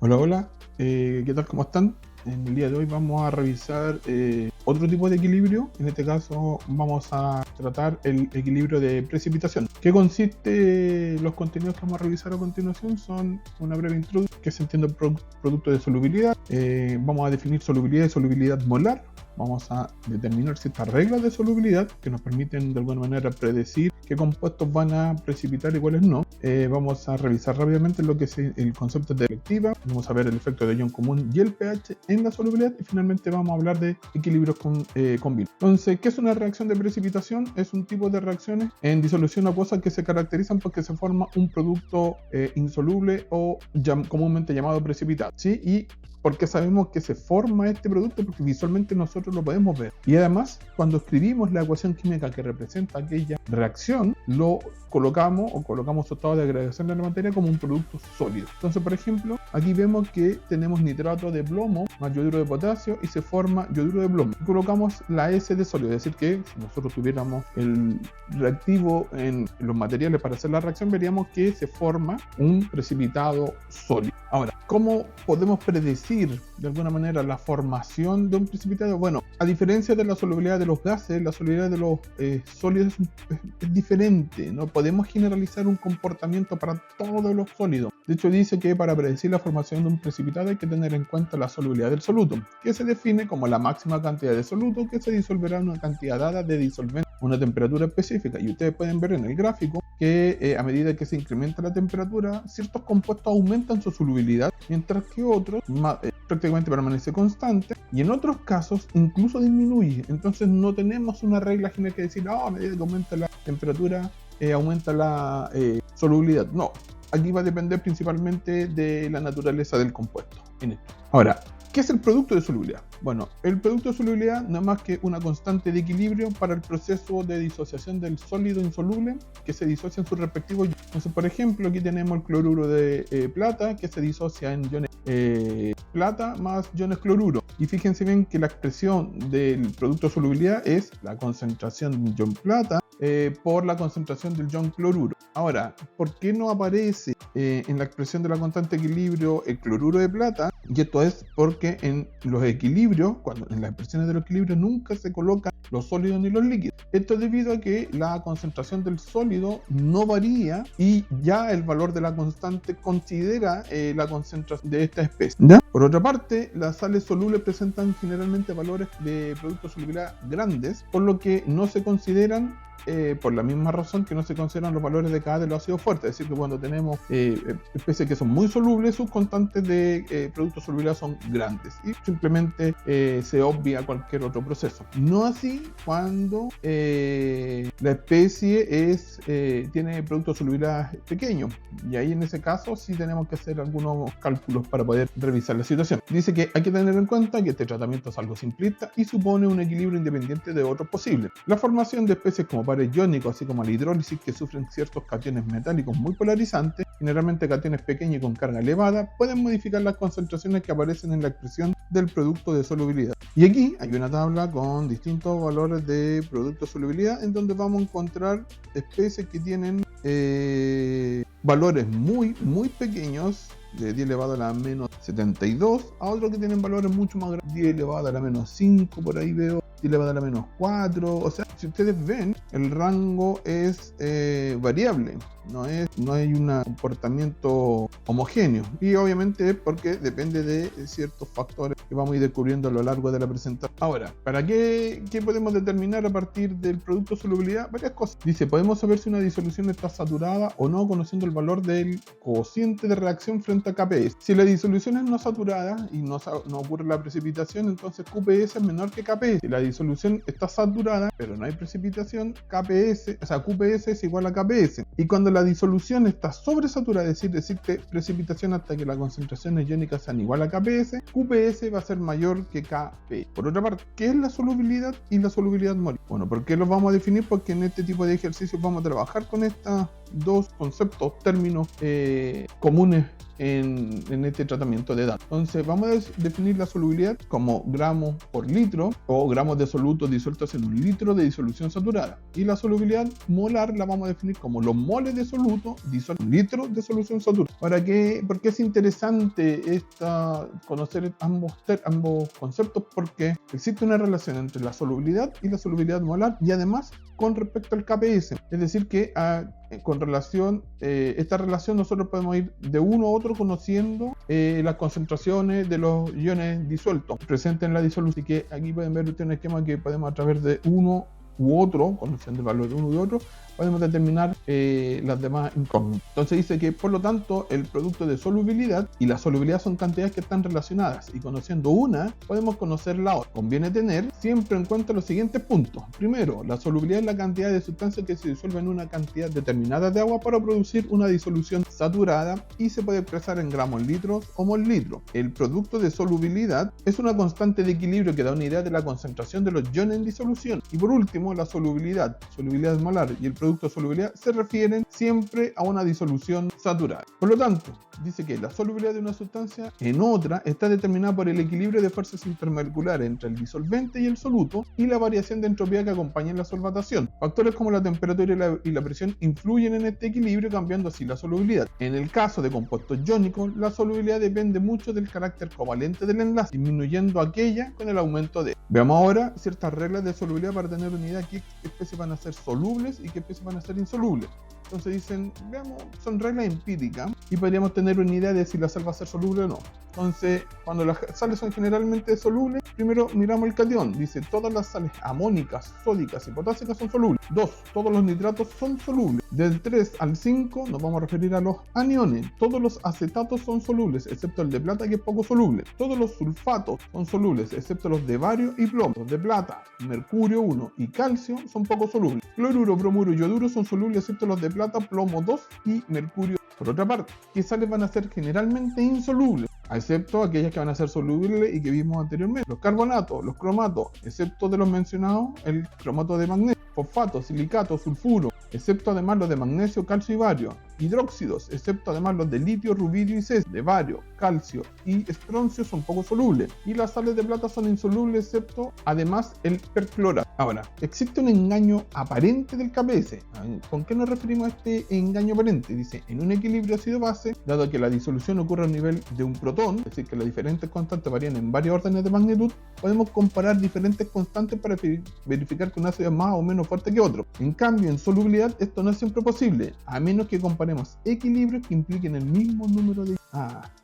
Hola, hola, ¿qué tal? ¿Cómo están? En el día de hoy vamos a revisar otro tipo de equilibrio. En este caso vamos a tratar el equilibrio de precipitación. ¿Qué consiste? Los contenidos que vamos a revisar a continuación son una breve introducción, que se entiende por producto de solubilidad. Vamos a definir solubilidad y solubilidad molar. Vamos a determinar ciertas reglas de solubilidad que nos permiten de alguna manera predecir qué compuestos van a precipitar y cuáles no. Vamos a revisar rápidamente lo que es el concepto de directiva. Vamos a ver el efecto de ion común y el pH en la solubilidad. Y finalmente vamos a hablar de equilibrios con vino. Entonces, ¿qué es una reacción de precipitación? Es un tipo de reacciones en disolución acuosa que se caracterizan porque se forma un producto insoluble o comúnmente llamado precipitado, ¿sí? Y porque sabemos que se forma este producto porque visualmente nosotros lo podemos ver. Y además, cuando escribimos la ecuación química que representa aquella reacción, lo colocamos su estado de agregación de la materia como un producto sólido. Entonces, por ejemplo, aquí vemos que tenemos nitrato de plomo más yoduro de potasio y se forma yoduro de plomo. Y colocamos la S de sólido, es decir que si nosotros tuviéramos el reactivo en los materiales para hacer la reacción, veríamos que se forma un precipitado sólido. Ahora, ¿cómo podemos predecir de alguna manera la formación de un precipitado? Bueno, a diferencia de la solubilidad de los gases, la solubilidad de los sólidos es diferente. No podemos generalizar un comportamiento para todos los sólidos. De hecho, dice que para predecir la formación de un precipitado hay que tener en cuenta la solubilidad del soluto, que se define como la máxima cantidad de soluto que se disolverá en una cantidad dada de disolvente a una temperatura específica. Y ustedes pueden ver en el gráfico que a medida que se incrementa la temperatura, ciertos compuestos aumentan su solubilidad, mientras que otros prácticamente permanece constante, y en otros casos incluso disminuye. Entonces no tenemos una regla general que decir, a medida que aumenta la temperatura, aumenta la solubilidad. No, aquí va a depender principalmente de la naturaleza del compuesto. Ahora, ¿qué es el producto de solubilidad? Bueno, el producto de solubilidad no es más que una constante de equilibrio para el proceso de disociación del sólido insoluble que se disocia en sus respectivos iones. Entonces, por ejemplo, aquí tenemos el cloruro de plata que se disocia en iones plata más iones cloruro. Y fíjense bien que la expresión del producto de solubilidad es la concentración del ion plata por la concentración del ion cloruro. Ahora, ¿por qué no aparece en la expresión de la constante de equilibrio el cloruro de plata? Y esto es porque en los equilibrios, en las expresiones de los equilibrios nunca se colocan los sólidos ni los líquidos. Esto es debido a que la concentración del sólido no varía y ya el valor de la constante considera la concentración de esta especie, ¿ya? Por otra parte, las sales solubles presentan generalmente valores de producto de solubilidad grandes, por lo que no se consideran por la misma razón que no se consideran los valores de cada de los ácidos fuertes. Es decir, que cuando tenemos especies que son muy solubles, sus constantes de producto de solubilidad son grandes y simplemente se obvia cualquier otro proceso. No así cuando la especie tiene producto de solubilidad pequeño, y ahí en ese caso sí tenemos que hacer algunos cálculos para poder revisar la situación. Dice que hay que tener en cuenta que este tratamiento es algo simplista y supone un equilibrio independiente de otros posibles. La formación de especies como pares iónicos, así como la hidrólisis, que sufren ciertos cationes metálicos muy polarizantes, generalmente cationes pequeños y con carga elevada, pueden modificar las concentraciones que aparecen en la expresión del producto de solubilidad. Y aquí hay una tabla con distintos valores de producto de solubilidad, en donde vamos a encontrar especies que tienen valores muy pequeños, de 10 elevado a la menos 72, a otros que tienen valores mucho más grandes, 10 elevado a la menos 5, por ahí veo 10 elevado a la menos 4, o sea, si ustedes ven, el rango es variable, no hay un comportamiento homogéneo, y obviamente es porque depende de ciertos factores que vamos a ir descubriendo a lo largo de la presentación. Ahora, ¿para qué podemos determinar a partir del producto de solubilidad? Varias cosas. Dice, podemos saber si una disolución está saturada o no conociendo el valor del cociente de reacción frente a KPS. Si la disolución es no saturada y no ocurre la precipitación, entonces QPS es menor que KPS. Si la disolución está saturada pero no hay precipitación, QPS es igual a KPS. Y cuando la disolución está sobresaturada, es decir que precipitación hasta que las concentraciones iónicas sean igual a KPS, QPS va a ser mayor que KP. Por otra parte, ¿qué es la solubilidad y la solubilidad molar? Bueno, ¿por qué los vamos a definir? Porque en este tipo de ejercicios vamos a trabajar con esta dos conceptos, términos comunes en este tratamiento de datos. Entonces vamos a definir la solubilidad como gramos por litro o gramos de solutos disueltos en un litro de disolución saturada, y la solubilidad molar la vamos a definir como los moles de soluto disueltos en un litro de solución saturada. ¿Por qué es interesante conocer ambos conceptos? Porque existe una relación entre la solubilidad y la solubilidad molar, y además con respecto al KPS, es decir que esta relación nosotros podemos ir de uno a otro conociendo las concentraciones de los iones disueltos presentes en la disolución. Así que aquí pueden ver ustedes un esquema que podemos, a través de uno u otro, conociendo el valor de uno y otro, podemos determinar las demás incógnitas. Entonces dice que, por lo tanto, el producto de solubilidad y la solubilidad son cantidades que están relacionadas, y conociendo una, podemos conocer la otra. Conviene tener siempre en cuenta los siguientes puntos. Primero, la solubilidad es la cantidad de sustancia que se disuelve en una cantidad determinada de agua para producir una disolución saturada, y se puede expresar en gramos litros o mol litro. El producto de solubilidad es una constante de equilibrio que da una idea de la concentración de los iones en disolución. Y por último, la solubilidad molar y el producto de solubilidad se refieren siempre a una disolución saturada. Por lo tanto, dice que la solubilidad de una sustancia en otra está determinada por el equilibrio de fuerzas intermoleculares entre el disolvente y el soluto, y la variación de entropía que acompaña en la solvatación. Factores como la temperatura y la presión influyen en este equilibrio, cambiando así la solubilidad. En el caso de compuestos iónicos, la solubilidad depende mucho del carácter covalente del enlace, disminuyendo aquella con el aumento de. Veamos ahora ciertas reglas de solubilidad para tener una idea de qué especies van a ser solubles y qué especies van a ser insolubles. Entonces dicen, veamos, son reglas empíricas y podríamos tener una idea de si la sal va a ser soluble o no. Entonces, cuando las sales son generalmente solubles, primero miramos el cation. Dice, todas las sales amónicas, sódicas y potásicas son solubles. 2. Todos los nitratos son solubles. Del 3 al 5 nos vamos a referir a los aniones. Todos los acetatos son solubles, excepto el de plata, que es poco soluble. Todos los sulfatos son solubles, excepto los de bario y plomo. Los de plata, mercurio 1 y calcio son poco solubles. Cloruro, bromuro y yoduro son solubles, excepto los de plata, plomo 2 y mercurio. Por otra parte, ¿qué sales van a ser generalmente insolubles? Excepto aquellas que van a ser solubles y que vimos anteriormente. Los carbonatos, los cromatos, excepto de los mencionados, el cromato de magnesio, fosfato, silicato, sulfuro, excepto además los de magnesio, calcio y bario. Hidróxidos, excepto además los de litio, rubidio y cesio. De bario, calcio y estroncio son poco solubles. Y las sales de plata son insolubles, excepto además el perclorato. Ahora, existe un engaño aparente del KPS. ¿Con qué nos referimos a este engaño aparente? Dice, en un equilibrio ácido-base, dado que la disolución ocurre a nivel de un protón, es decir, que las diferentes constantes varían en varios órdenes de magnitud, podemos comparar diferentes constantes para verificar que un ácido es más o menos fuerte que otro. En cambio, en solubilidad esto no es siempre posible, a menos que comparemos equilibrios que impliquen el mismo número de.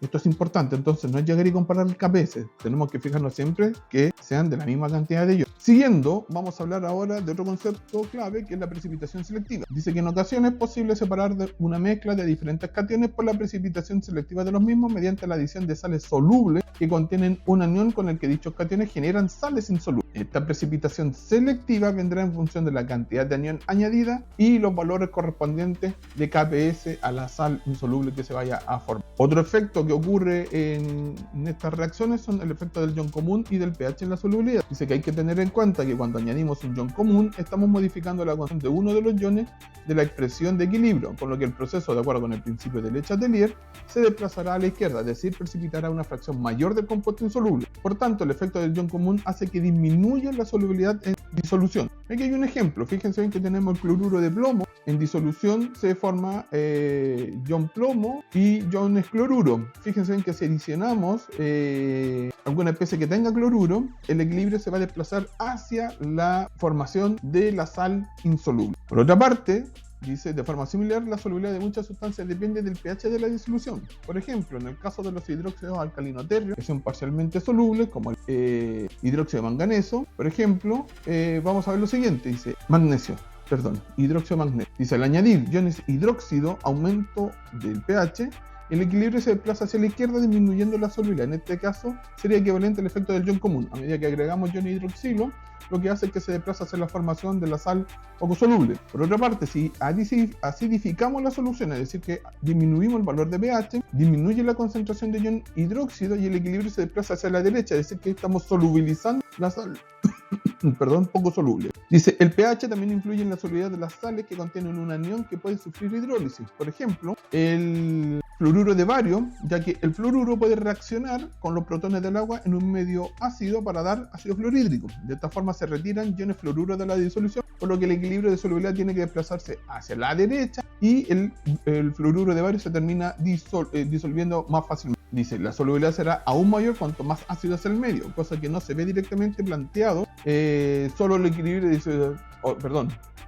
Esto es importante, entonces no es llegar y comparar el KPS, tenemos que fijarnos siempre que sean de la misma cantidad de iones. Siguiendo, vamos a hablar ahora de otro concepto clave, que es la precipitación selectiva. Dice que en ocasiones es posible separar una mezcla de diferentes cationes por la precipitación selectiva de los mismos mediante la adición de sales solubles que contienen un anión con el que dichos cationes generan sales insolubles. Esta precipitación selectiva vendrá en función de la cantidad de anión añadida y los valores correspondientes de KPS a la sal insoluble que se vaya a formar. Otro efecto que ocurre en estas reacciones son el efecto del ion común y del pH en la solubilidad. Dice que hay que tener en cuenta que cuando añadimos un ion común estamos modificando la concentración de uno de los iones de la expresión de equilibrio, por lo que el proceso, de acuerdo con el principio de Le Chatelier, se desplazará a la izquierda, es decir, precipitará una fracción mayor del compuesto insoluble. Por tanto, el efecto del ion común hace que disminuya la solubilidad en disolución. Aquí hay un ejemplo, fíjense bien que tenemos el cloruro de plomo. En disolución se forma ion plomo y ion cloruro. Fíjense bien que si adicionamos alguna especie que tenga cloruro, el equilibrio se va a desplazar hacia la formación de la sal insoluble. Por otra parte, dice, de forma similar, la solubilidad de muchas sustancias depende del pH de la disolución. Por ejemplo, en el caso de los hidróxidos alcalino-térreos, que son parcialmente solubles, como el hidróxido de manganeso, por ejemplo, vamos a ver lo siguiente, dice, hidróxido de magnesio. Dice, al añadir iones hidróxido, aumento del pH, el equilibrio se desplaza hacia la izquierda disminuyendo la solubilidad. En este caso sería equivalente al efecto del ion común. A medida que agregamos ion hidroxilo, lo que hace es que se desplaza hacia la formación de la sal poco soluble. Por otra parte, si acidificamos la solución, es decir, que disminuimos el valor de pH, disminuye la concentración de ion hidróxido y el equilibrio se desplaza hacia la derecha, es decir, que estamos solubilizando la sal perdón, poco soluble. Dice, el pH también influye en la solubilidad de las sales que contienen un anión que puede sufrir hidrólisis. Por ejemplo, el fluoruro de bario, ya que el fluoruro puede reaccionar con los protones del agua en un medio ácido para dar ácido fluorhídrico. De esta forma se retiran iones fluoruro de la disolución, por lo que el equilibrio de solubilidad tiene que desplazarse hacia la derecha y el fluoruro de bario se termina disolviendo más fácilmente. Dice, la solubilidad será aún mayor cuanto más ácido sea el medio, cosa que no se ve directamente planteado, solo el equilibrio de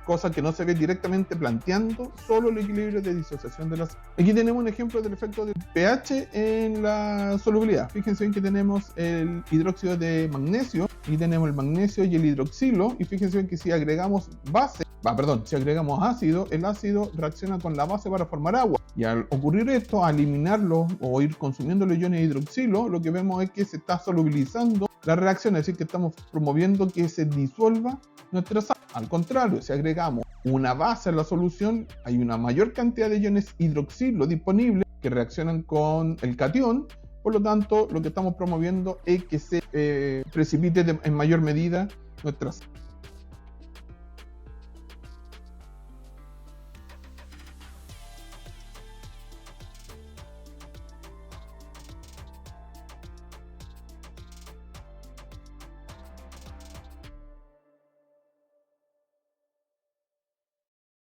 cosa que no se ve directamente planteando solo el equilibrio de disociación de las... Aquí tenemos un ejemplo del efecto del pH en la solubilidad. Fíjense bien que tenemos el hidróxido de magnesio, y tenemos el magnesio y el hidroxilo, y fíjense bien que si agregamos si agregamos ácido, el ácido reacciona con la base para formar agua. Y al ocurrir esto, al eliminarlo o ir consumiendo los iones de hidroxilo, lo que vemos es que se está solubilizando la reacción, es decir, que estamos promoviendo que se disuelva nuestra sal. Al contrario, si agregamos una base a la solución, hay una mayor cantidad de iones hidroxilo disponibles que reaccionan con el catión. Por lo tanto, lo que estamos promoviendo es que se precipite en mayor medida nuestra sal.